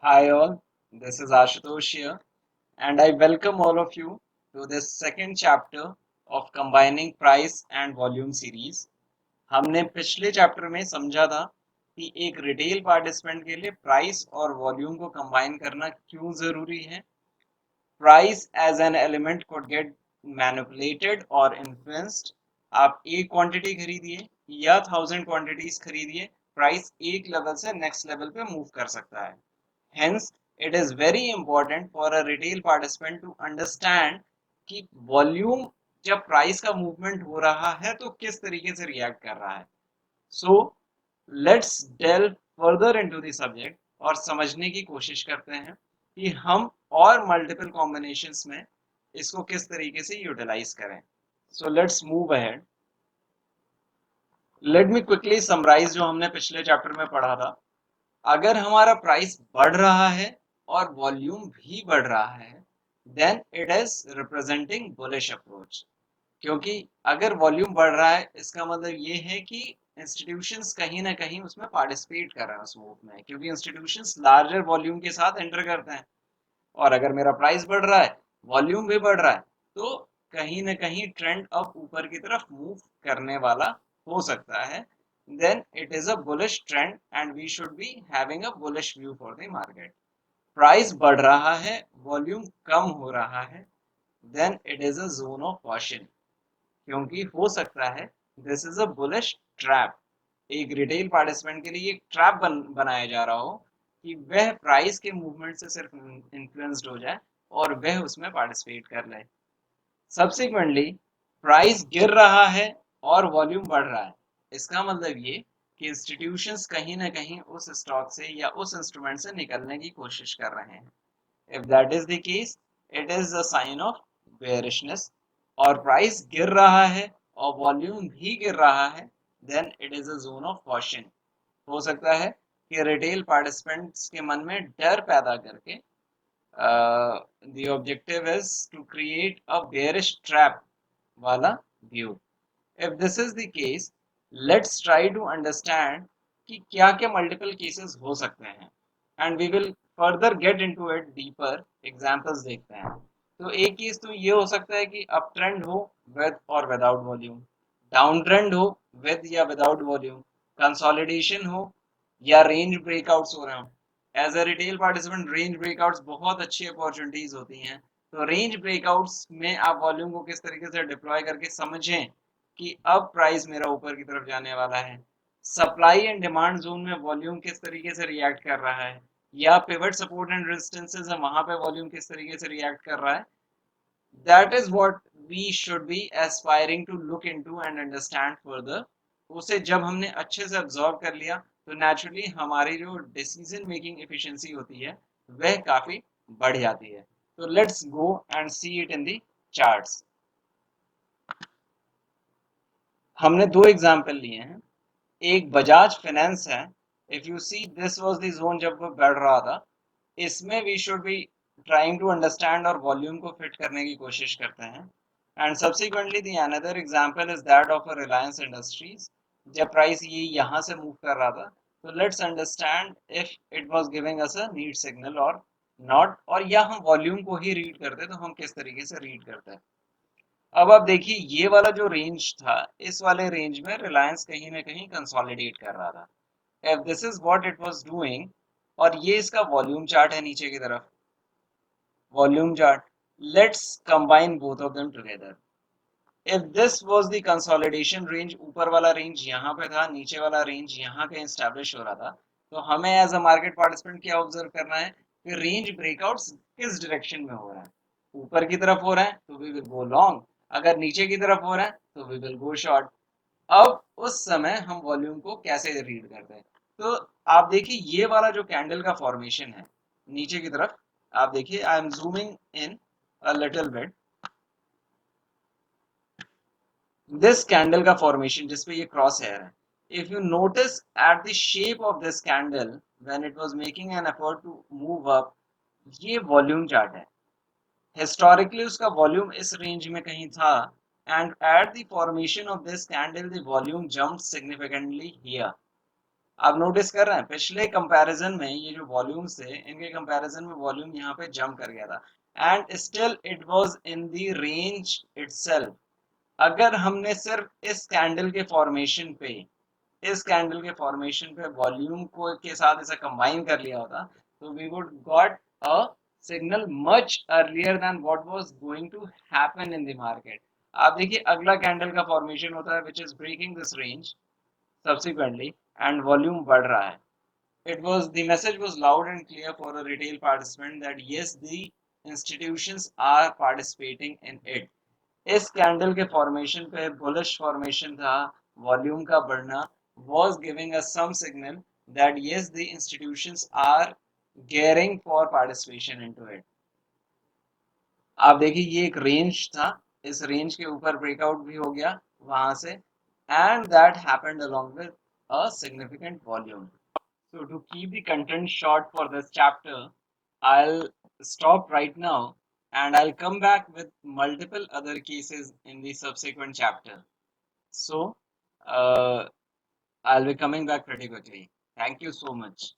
Hi all, this is Ashutosh here, and I welcome all of you to this second chapter of Combining Price and Volume series. हमने पिछले chapter में समझा था कि एक retail participant के लिए प्राइस और वॉल्यूम को कंबाइन करना क्यों जरूरी है. Price as an element could get manipulated or influenced. आप एक क्वांटिटी खरीदिए या 1000 क्वांटिटीज खरीदिए, प्राइस एक लेवल से नेक्स्ट लेवल पे मूव कर सकता है. Hence, it is very important for a retail participant to understand कि वॉल्यूम जब प्राइस का मूवमेंट हो रहा है तो किस तरीके से रिएक्ट कर रहा है. So let's delve further into the subject और समझने की कोशिश करते हैं कि हम और मल्टीपल कॉम्बिनेशंस में इसको किस तरीके से यूटिलाइज करें. So let's move ahead. Let me quickly summarise जो हमने पिछले चैप्टर में पढ़ा था. अगर हमारा प्राइस बढ़ रहा है और वॉल्यूम भी बढ़ रहा है, then it is representing bullish approach. क्योंकि अगर वॉल्यूम बढ़ रहा है इसका मतलब ये है कि इंस्टीट्यूशंस कहीं ना कहीं उसमें पार्टिसिपेट कर रहे हैं उस मूव में, क्योंकि इंस्टीट्यूशंस लार्जर वॉल्यूम के साथ एंटर करते हैं. और अगर मेरा प्राइस बढ़ रहा है, वॉल्यूम भी बढ़ रहा है, तो कहीं ना कहीं ट्रेंड अब ऊपर की तरफ मूव करने वाला हो सकता है. then it is a bullish trend and we should be having a bullish view for the market. Price बढ़ रहा है, वॉल्यूम कम हो रहा है, then it is a zone of caution. क्योंकि हो सकता है this is a bullish trap. एक रिटेल पार्टिसिपेंट के लिए एक ट्रैप बनाया जा रहा हो कि वह प्राइस के मूवमेंट से सिर्फ इन्फ्लुएंस्ड हो जाए और वह उसमें पार्टिसिपेट कर ले. सब्सिक्वेंटली प्राइस गिर रहा है और वॉल्यूम बढ़ रहा है, इसका मतलब ये कि इंस्टीट्यूशंस कहीं ना कहीं उस स्टॉक से या उस इंस्ट्रूमेंट से निकलने की कोशिश कर रहे हैं. If that is the case, it is a sign of bearishness. और प्राइस गिर रहा है और वॉल्यूम भी गिर रहा है, then it is a zone of caution. हो सकता है कि रिटेल पार्टिसिपेंट्स के मन में डर पैदा करके the objective is to create a bearish trap wala view. If this is the case, let's try to understand कि क्या क्या multiple cases हो सकते हैं, and we will further get into it deeper. Examples देखते हैं. तो एक केस तो ये हो सकता है कि अप ट्रेंड हो with और without volume, डाउन ट्रेंड हो with या without volume, कंसोलिडेशन हो या रेंज ब्रेकआउट्स हो रहे हो. As a retail participant range breakouts बहुत अच्छी अपॉर्चुनिटीज होती हैं. तो रेंज ब्रेकआउट्स में आप वॉल्यूम को किस तरीके से डिप्लॉय करके समझें कि अब प्राइस मेरा ऊपर की तरफ जाने वाला है. सप्लाई एंड डिमांड जोन में वॉल्यूम किस तरीके से रिएक्ट कर रहा है, या पिवट सपोर्ट एंड रेजिस्टेंसेस है वहां पे वॉल्यूम किस तरीके से रिएक्ट कर रहा है. That is what we should be aspiring to look into and understand further. उसे जब हमने अच्छे से ऑब्जर्व कर लिया तो नेचुरली हमारी जो डिसीजन मेकिंग एफिशिएंसी होती है वह काफी बढ़ जाती है. तो let's go and see it in the charts. हमने दो एग्जांपल लिए हैं. एक बजाज फाइनेंस है. If you see this was the zone जब वो बढ़ रहा था. इसमें we should be trying to understand और वॉल्यूम को फिट करने की कोशिश करते हैं. And subsequently the another example is that of a Reliance Industries. जब प्राइस ये यहाँ से मूव कर रहा था, तो let's understand if it was giving us a need signal और नॉट, और या हम वॉल्यूम को ही रीड करते तो हम किस तरीके से रीड करते हैं. अब आप देखिए ये वाला जो रेंज था, इस वाले रेंज में रिलायंस कहीं ना कहीं कंसोलिडेट कर रहा था. If this is what it was doing, और ये इसका वॉल्यूम चार्ट है नीचे की तरफ, volume chart. Let's combine both of them together. If this was the consolidation range, ऊपर वाला रेंज यहाँ पे था, नीचे वाला रेंज यहाँ पे एस्टैब्लिश हो रहा था, तो हमें एज अ मार्केट पार्टिसिपेंट क्या ऑब्जर्व करना है कि रेंज ब्रेकआउट्स किस डायरेक्शन में हो रहा है. ऊपर की तरफ हो रहा है तो वी विल गो लॉन्ग, अगर नीचे की तरफ हो रहा है तो वी विल गो शॉर्ट. अब उस समय हम वॉल्यूम को कैसे रीड करते हैं. तो आप देखिए ये वाला जो कैंडल का फॉर्मेशन है नीचे की तरफ, आप देखिए I am zooming in a little bit. This candle का फॉर्मेशन जिसपे ये क्रॉस हेयर है, if you notice at the shape of this candle when it was making an effort to move up, ये वॉल्यूम चार्ट है. Historically उसका volume इस range में कहीं था, and at the formation of this candle the volume jumped significantly here. आप notice कर रहे हैं पिछले कंपैरिजन में ये जो वॉल्यूम्स थे इनके कंपैरिजन में वॉल्यूम यहाँ पे जंप कर गया था and still it was in the range itself. अगर हमने सिर्फ इस कैंडल के फॉर्मेशन पे वॉल्यूम को के साथ इसे कंबाइन कर लिया होता तो we would got a signal much earlier than what was going to happen in the market. आप देखिए अगला कैंडल का फॉर्मेशन होता है which is breaking this range subsequently and volume बढ़ रहा है। The message was loud and clear for a retail participant that yes, the institutions are participating in it। इस कैंडल के फॉर्मेशन पे बुलिश फॉर्मेशन था, volume का बढ़ना was giving us some signal that yes, the institutions are gearing for participation into it। आप देखिए ये एक रेंज था, इस रेंज के ऊपर ब्रेकआउट भी हो गया वहां से and that happened along with a significant volume। So to keep the content short for this chapter, I'll stop right now and I'll come back with multiple other cases in the subsequent chapter. So uh, I'll be coming back pretty quickly. Thank you so much.